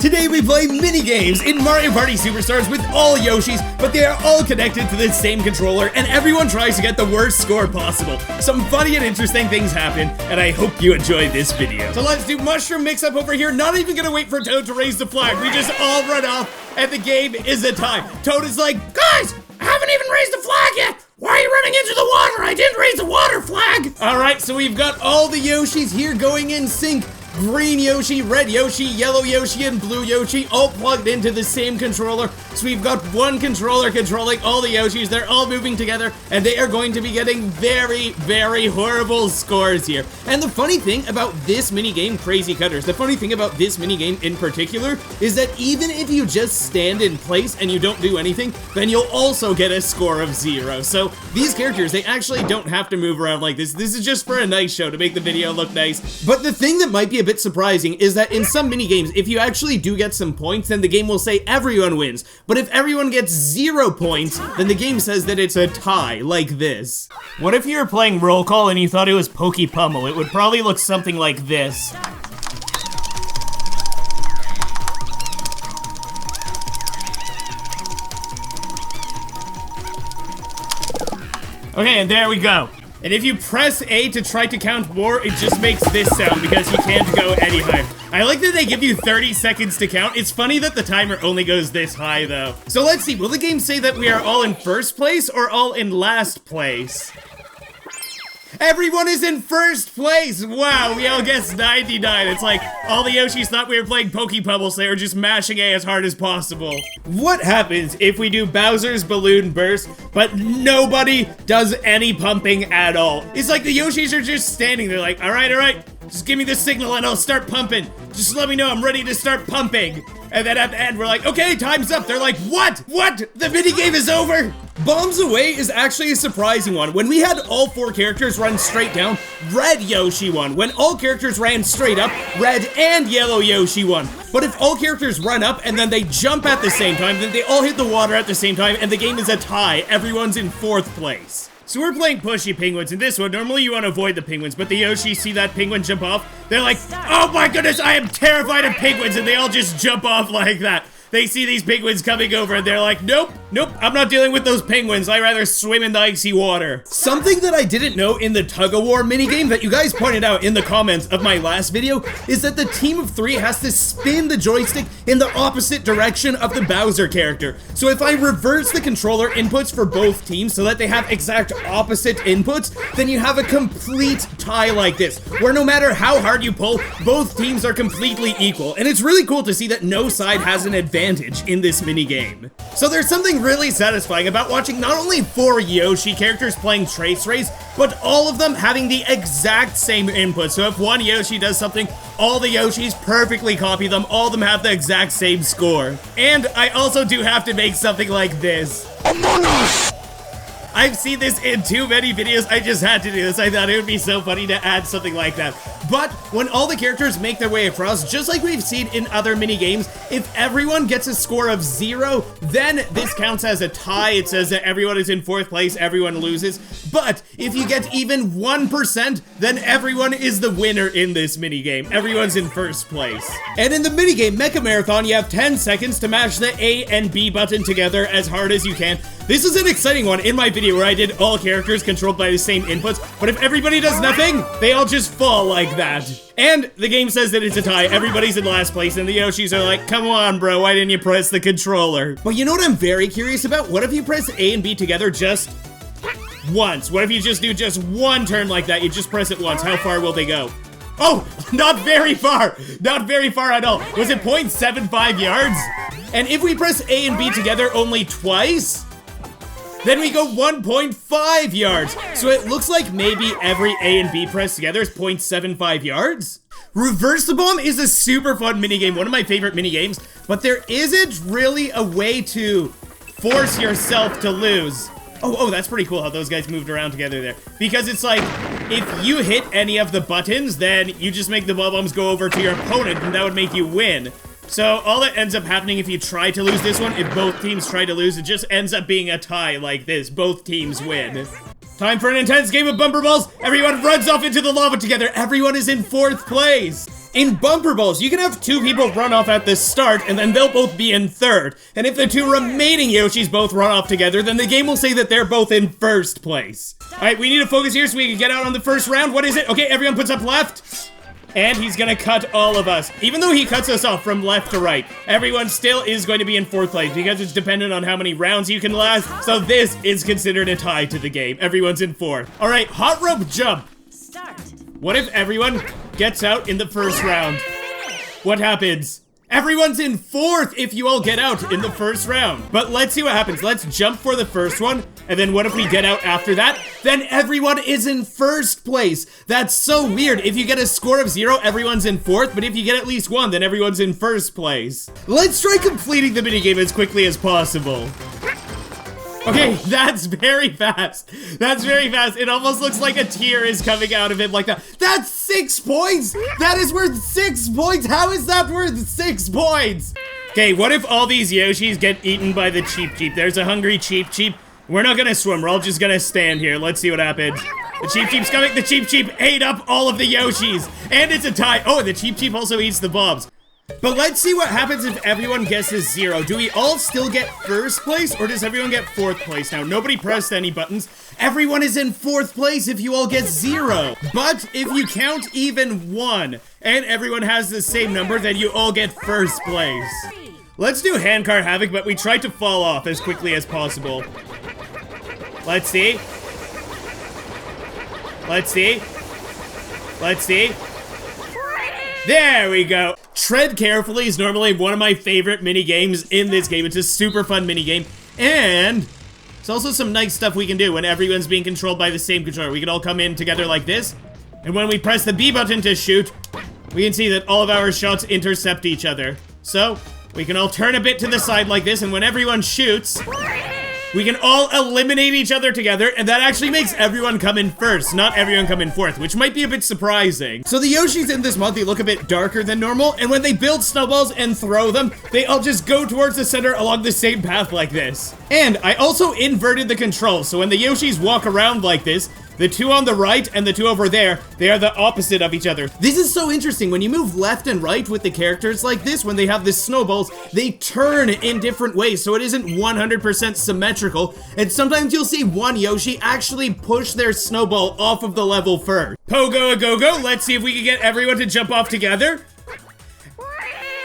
Today we play mini-games in Mario Party Superstars with all Yoshis, but they are all connected to the same controller, and everyone tries to get the worst score possible. Some funny and interesting things happen, and I hope you enjoyed this video. So let's do mushroom mix-up over here. Not even gonna wait for Toad to raise the flag. We just all run off, and the game is a tie. Toad is like, guys, I haven't even raised the flag yet. Why are you running into the water? I didn't raise the water flag. All right, so we've got all the Yoshis here going in sync. Green Yoshi, red Yoshi, yellow Yoshi, and blue Yoshi all plugged into the same controller. So we've got one controller controlling all the Yoshis. They're all moving together, and they are going to be getting very, very horrible scores here. And the funny thing about this minigame, Crazy Cutters, the funny thing about this minigame in particular is that even if you just stand in place and you don't do anything, then you'll also get a score of 0. So these characters, they actually don't have to move around like this. This is just for a nice show to make the video look nice. But the thing that might be a bit surprising is that in some minigames, if you actually do get some points, then the game will say everyone wins. But if everyone gets 0 points, then the game says that it's a tie, like this. What if you were playing roll call and you thought it was Pokey Pummel? It would probably look something like this. Okay, and there we go. And if you press A to try to count more, it just makes this sound because you can't go any higher. I like that they give you 30 seconds to count. It's funny that the timer only goes this high though. So let's see, will the game say that we are all in first place or all in last place? Everyone is in first place! Wow, we all guessed 99. It's like all the Yoshis thought we were playing Pokey Pummel, so they were just mashing A as hard as possible. What happens if we do Bowser's Balloon Burst, but nobody does any pumping at all? It's like the Yoshis are just standing there like, all right, just give me the signal and I'll start pumping. Just let me know I'm ready to start pumping. And then at the end, we're like, okay, time's up. They're like, what? The minigame is over? Bombs Away is actually a surprising one. When we had all 4 characters run straight down, red Yoshi won. When all characters ran straight up, red and yellow Yoshi won. But if all characters run up and then they jump at the same time, then they all hit the water at the same time, and the game is a tie. Everyone's in 4th place. So we're playing Pushy Penguins. In this one, normally you want to avoid the penguins, but the Yoshis see that penguin jump off. They're like, oh my goodness, I am terrified of penguins, and they all just jump off like that. They see these penguins coming over and they're like, nope, I'm not dealing with those penguins. I'd rather swim in the icy water. Something that I didn't know in the tug-of-war minigame that you guys pointed out in the comments of my last video is that the team of 3 has to spin the joystick in the opposite direction of the Bowser character. So if I reverse the controller inputs for both teams so that they have exact opposite inputs, then you have a complete tie like this, where no matter how hard you pull, both teams are completely equal. And it's really cool to see that no side has an advantage in this minigame. So there's something really satisfying about watching not only 4 Yoshi characters playing Trace Race, but all of them having the exact same input. So if one Yoshi does something, all the Yoshis perfectly copy them, all of them have the exact same score. And I also do have to make something like this. Among Us! I've seen this in too many videos, I just had to do this. I thought it would be so funny to add something like that. But when all the characters make their way across, just like we've seen in other mini-games, if everyone gets a score of 0, then this counts as a tie. It says that everyone is in 4th place, everyone loses. But if you get even 1%, then everyone is the winner in this minigame. Everyone's in 1st place. And in the minigame Mecha Marathon, you have 10 seconds to mash the A and B button together as hard as you can. This is an exciting one in my video where I did all characters controlled by the same inputs, but if everybody does nothing, they all just fall like that. And the game says that it's a tie. Everybody's in last place, and the Yoshis are like, come on, bro, why didn't you press the controller? But you know what I'm very curious about? What if you press A and B together just once? What if you just do just one turn like that? You just press it once. How far will they go? Oh, not very far. Not very far at all. Was it 0.75 yards? And if we press A and B together only twice, then we go 1.5 yards. So it looks like maybe every A and B pressed together is 0.75 yards? Reverse the Bomb is a super fun minigame, one of my favorite minigames, but there isn't really a way to force yourself to lose. Oh, that's pretty cool how those guys moved around together there. Because it's like, if you hit any of the buttons, then you just make the bombs go over to your opponent, and that would make you win. So all that ends up happening if you try to lose this one, if both teams try to lose, it just ends up being a tie like this. Both teams win. Time for an intense game of bumper balls. Everyone runs off into the lava together. Everyone is in 4th place. In bumper balls, you can have 2 people run off at the start, and then they'll both be in 3rd. And if the 2 remaining Yoshis both run off together, then the game will say that they're both in 1st place. Alright, we need to focus here so we can get out on the first round. What is it? Okay, everyone puts up left. And he's gonna cut all of us. Even though he cuts us off from left to right, everyone still is going to be in 4th place because it's dependent on how many rounds you can last. So this is considered a tie to the game. Everyone's in 4th. Alright, hot rope jump. Start. What if everyone gets out in the first round? What happens? Everyone's in 4th if you all get out in the first round. But let's see what happens. Let's jump for the first one. And then what if we get out after that? Then everyone is in 1st place. That's so weird. If you get a score of 0, everyone's in 4th. But if you get at least 1, then everyone's in 1st place. Let's try completing the minigame as quickly as possible. Okay, that's very fast. That's very fast. It almost looks like a tear is coming out of it like that. That's 6 points! That is worth 6 points! How is that worth 6 points? Okay, what if all these Yoshis get eaten by the Cheep Cheep? There's a hungry Cheep Cheep. We're not gonna swim, we're all just gonna stand here. Let's see what happens. The Cheep Cheep's coming. The Cheep Cheep ate up all of the Yoshis. And it's a tie. Oh, and the Cheep Cheep also eats the Bobs. But let's see what happens if everyone guesses 0. Do we all still get 1st place, or does everyone get 4th place now? Nobody pressed any buttons. Everyone is in 4th place if you all get 0. But if you count even 1, and everyone has the same number, then you all get 1st place. Let's do Handcar Havoc, but we try to fall off as quickly as possible. Let's see. Let's see. Let's see. There we go. Tread Carefully is normally one of my favorite mini games in this game. It's a super fun mini game, and it's also some nice stuff we can do when everyone's being controlled by the same controller. We can all come in together like this, and when we press the B button to shoot, we can see that all of our shots intercept each other. So we can all turn a bit to the side like this, and when everyone shoots, we can all eliminate each other together, and that actually makes everyone come in 1st, not everyone come in 4th, which might be a bit surprising. So the Yoshis in this mod, they look a bit darker than normal, and when they build snowballs and throw them, they all just go towards the center along the same path like this. And I also inverted the controls, so when the Yoshis walk around like this, the 2 on the right and the 2 over there, they are the opposite of each other. This is so interesting. When you move left and right with the characters like this, when they have the snowballs, they turn in different ways, so it isn't 100% symmetrical. And sometimes you'll see one Yoshi actually push their snowball off of the level first. Pogo a go-go, let's see if we can get everyone to jump off together.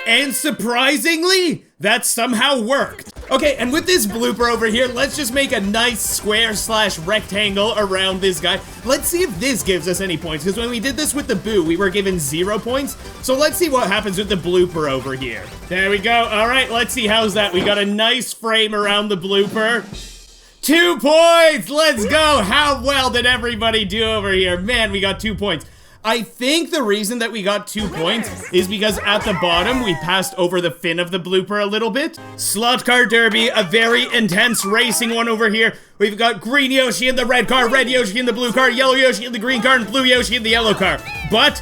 And surprisingly, that somehow worked. Okay, and with this blooper over here, let's just make a nice square slash rectangle around this guy. Let's see if this gives us any points, because when we did this with the Boo, we were given 0 points. So let's see what happens with the blooper over here. There we go. All right, let's see how's that. We got a nice frame around the blooper. 2 points! Let's go! How well did everybody do over here? Man, we got 2 points. I think the reason that we got 2 points is because at the bottom, we passed over the fin of the blooper a little bit. Slot car derby, a very intense racing one over here. We've got green Yoshi in the red car, red Yoshi in the blue car, yellow Yoshi in the green car, and blue Yoshi in the yellow car. But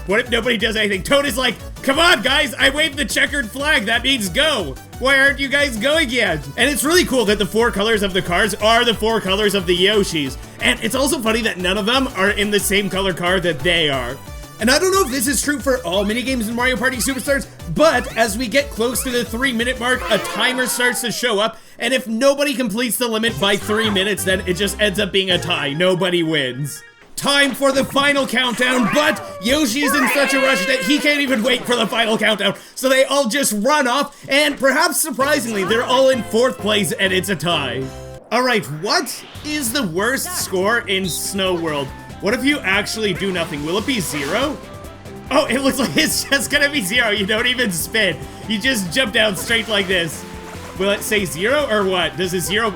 what if nobody does anything? Toad is like, come on guys, I waved the checkered flag, that means go. Why aren't you guys going yet? And it's really cool that the 4 colors of the cars are the 4 colors of the Yoshis. And it's also funny that none of them are in the same color car that they are. And I don't know if this is true for all minigames in Mario Party Superstars, but as we get close to the 3-minute mark, a timer starts to show up, and if nobody completes the limit by 3 minutes, then it just ends up being a tie. Nobody wins. Time for the final countdown, but Yoshi is in such a rush that he can't even wait for the final countdown, so they all just run off, and perhaps surprisingly, they're all in 4th place, and it's a tie. Alright, what is the worst score in Snow World? What if you actually do nothing? Will it be 0? Oh, it looks like it's just gonna be 0. You don't even spin. You just jump down straight like this. Will it say 0 or what? Does a 0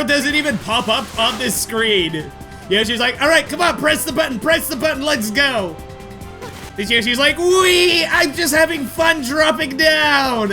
doesn't even pop up on this screen. Yoshi's like, all right, come on, press the button, let's go. This Yoshi's like, wee, I'm just having fun dropping down.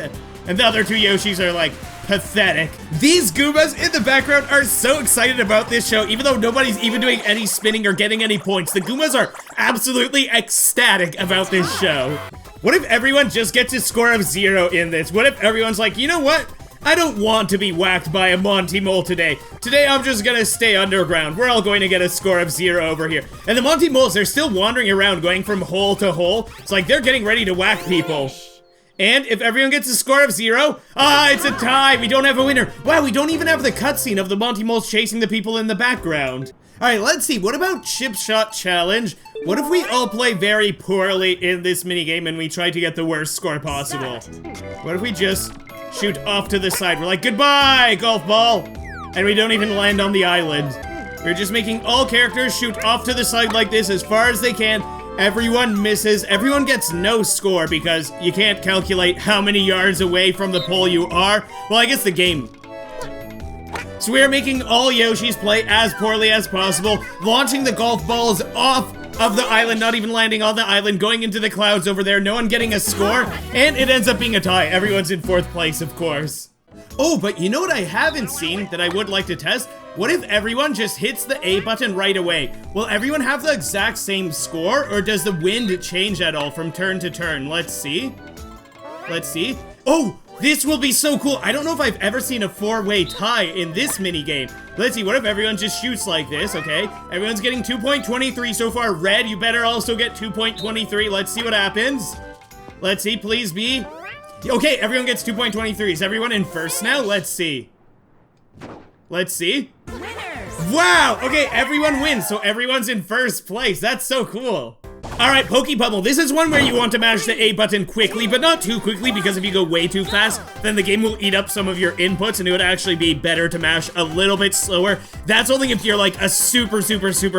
And the other 2 Yoshis are like, pathetic. These Goombas in the background are so excited about this show, even though nobody's even doing any spinning or getting any points. The Goombas are absolutely ecstatic about this show. What if everyone just gets a score of 0 in this? What if everyone's like, you know what? I don't want to be whacked by a Monty Mole today. Today I'm just gonna stay underground. We're all going to get a score of 0 over here. And the Monty Moles, they're still wandering around going from hole to hole. It's like they're getting ready to whack people. And if everyone gets a score of 0, it's a tie. We don't have a winner. Wow, we don't even have the cutscene of the Monty Moles chasing the people in the background. All right, let's see. What about Chip Shot Challenge? What if we all play very poorly in this minigame and we try to get the worst score possible? What if we just shoot off to the side? We're like, goodbye, golf ball. And we don't even land on the island. We're just making all characters shoot off to the side like this as far as they can. Everyone misses. Everyone gets no score because you can't calculate how many yards away from the pole you are. Well, I guess the game. So we are making all Yoshis play as poorly as possible, launching the golf balls off of the island, not even landing on the island, going into the clouds over there, no one getting a score, and it ends up being a tie. Everyone's in 4th place, of course. Oh, but you know what I haven't seen that I would like to test? What if everyone just hits the A button right away? Will everyone have the exact same score, or does the wind change at all from turn to turn? Let's see. Let's see. Oh, this will be so cool. I don't know if I've ever seen a 4-way tie in this minigame. Let's see, what if everyone just shoots like this, okay? Everyone's getting 2.23 so far. Red, you better also get 2.23. Let's see what happens. Let's see, please be. Okay, everyone gets 2.23. Is everyone in first now? Let's see. Let's see. Winners. Wow, okay, everyone wins, so everyone's in first place. That's so cool. Alright, Pokebubble, this is one where you want to mash the A button quickly, but not too quickly, because if you go way too fast, then the game will eat up some of your inputs, and it would actually be better to mash a little bit slower. That's only if you're like a super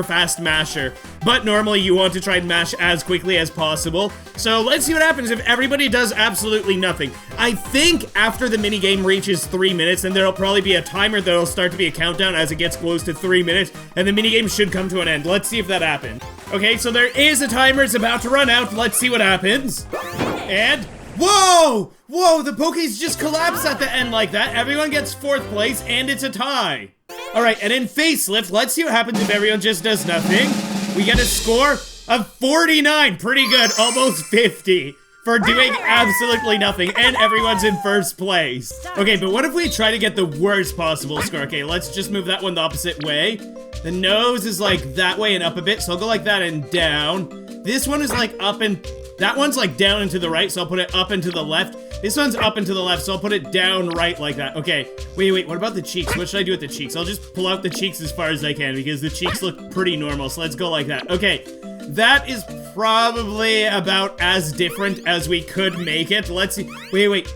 fast masher, but normally you want to try and mash as quickly as possible. So let's see what happens if everybody does absolutely nothing. I think after the minigame reaches 3 minutes, then there'll probably be a timer that'll start to be a countdown as it gets close to 3 minutes, and the minigame should come to an end. Let's see if that happens. Okay, so there is a timer. It's about to run out. Let's see what happens. And whoa! Whoa, the Pokies just collapse at the end like that. Everyone gets 4th place, and it's a tie. Alright, and in Facelift, let's see what happens if everyone just does nothing. We get a score of 49. Pretty good. Almost 50. For doing absolutely nothing, and everyone's in 1st place. Okay, but what if we try to get the worst possible score? Okay, let's just move that one the opposite way. The nose is like that way and up a bit, so I'll go like that and down. This one is like up and... that one's like down and to the right, so I'll put it up and to the left. This one's up and to the left, so I'll put it down right like that. Okay, wait, what about the cheeks? What should I do with the cheeks? I'll just pull out the cheeks as far as I can, because the cheeks look pretty normal, so let's go like that. Okay. That is probably about as different as we could make it. Let's see. Wait.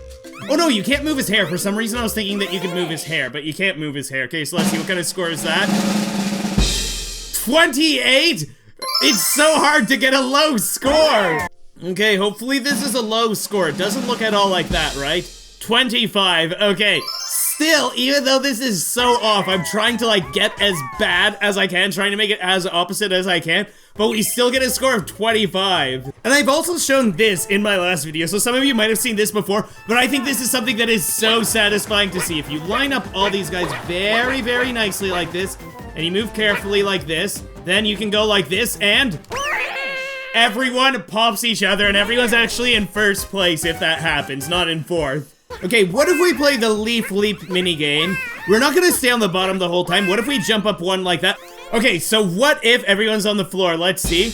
Oh no, you can't move his hair. For some reason I was thinking that you could move his hair, but you can't move his hair. Okay, so let's see, what kind of score is that? 28? It's so hard to get a low score. Okay, hopefully this is a low score. It doesn't look at all like that, right? 25, okay. Still, even though this is so off, I'm trying to like get as bad as I can, trying to make it as opposite as I can, but we still get a score of 25. And I've also shown this in my last video, so some of you might have seen this before, but I think this is something that is so satisfying to see. If you line up all these guys very nicely like this, and you move carefully like this, then you can go like this, and everyone pops each other, and everyone's actually in 1st place if that happens, not in 4th. Okay, what if we play the Leaf Leap minigame? We're not gonna stay on the bottom the whole time. What if we jump up one like that? Okay, so what if everyone's on the floor? Let's see.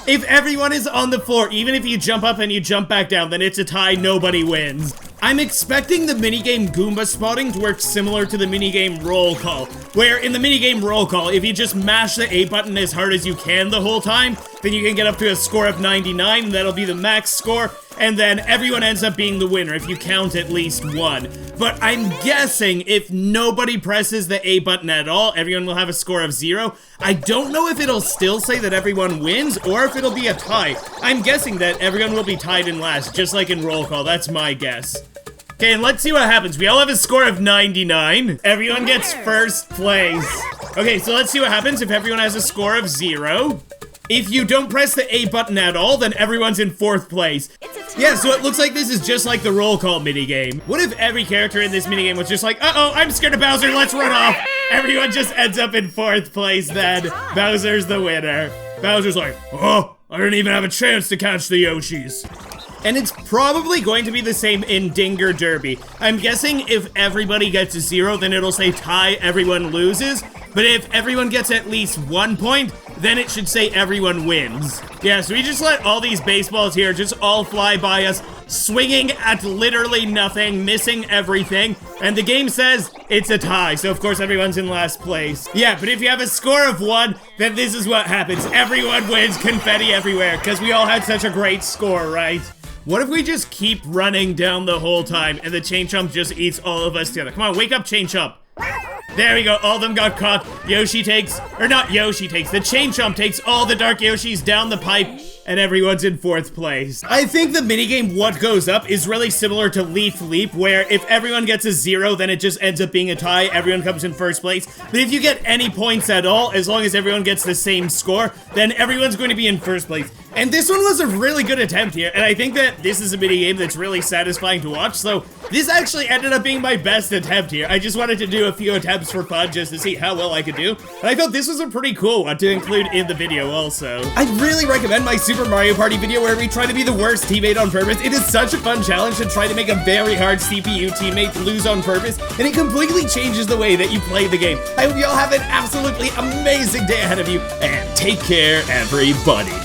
If everyone is on the floor, even if you jump up and you jump back down, then it's a tie, nobody wins. I'm expecting the minigame Goomba spotting to work similar to the minigame Roll Call, where in the minigame Roll Call, if you just mash the A button as hard as you can the whole time, then you can get up to a score of 99, and that'll be the max score, and then everyone ends up being the winner if you count at least one. But I'm guessing if nobody presses the A button at all, everyone will have a score of 0. I don't know if it'll still say that everyone wins, or if it'll be a tie. I'm guessing that everyone will be tied in last, just like in Roll Call. That's my guess. Okay, and let's see what happens. We all have a score of 99. Everyone gets 1st place. Okay, so let's see what happens if everyone has a score of 0. If you don't press the A button at all, then everyone's in 4th place. Yeah, so it looks like this is just like the Roll Call minigame. What if every character in this minigame was just like, uh-oh, I'm scared of Bowser, let's run off. Everyone just ends up in 4th place then. Bowser's the winner. Bowser's like, oh, I didn't even have a chance to catch the Yoshis. And it's probably going to be the same in Dinger Derby. I'm guessing if everybody gets 0, then it'll say tie, everyone loses. But if everyone gets at least 1 point, then it should say everyone wins. Yeah, so we just let all these baseballs here just all fly by us, swinging at literally nothing, missing everything, and the game says it's a tie, so of course everyone's in last place. Yeah, but if you have a score of 1, then this is what happens. Everyone wins, confetti everywhere, because we all had such a great score, right? What if we just keep running down the whole time, and the Chain Chomp just eats all of us together? Come on, wake up, Chain Chomp. There we go, all of them got caught. Yoshi takes, or not Yoshi takes, the Chain Chomp takes all the Dark Yoshis down the pipe, and everyone's in 4th place. I think the minigame What Goes Up is really similar to Leaf Leap, where if everyone gets a 0, then it just ends up being a tie, everyone comes in 1st place. But if you get any points at all, as long as everyone gets the same score, then everyone's going to be in 1st place. And this one was a really good attempt here, and I think that this is a minigame that's really satisfying to watch, so this actually ended up being my best attempt here. I just wanted to do a few attempts for fun just to see how well I could do, and I thought this was a pretty cool one to include in the video also. I'd really recommend my Super Mario Party video where we try to be the worst teammate on purpose. It is such a fun challenge to try to make a very hard CPU teammate lose on purpose, and it completely changes the way that you play the game. I hope you all have an absolutely amazing day ahead of you, and take care, everybody.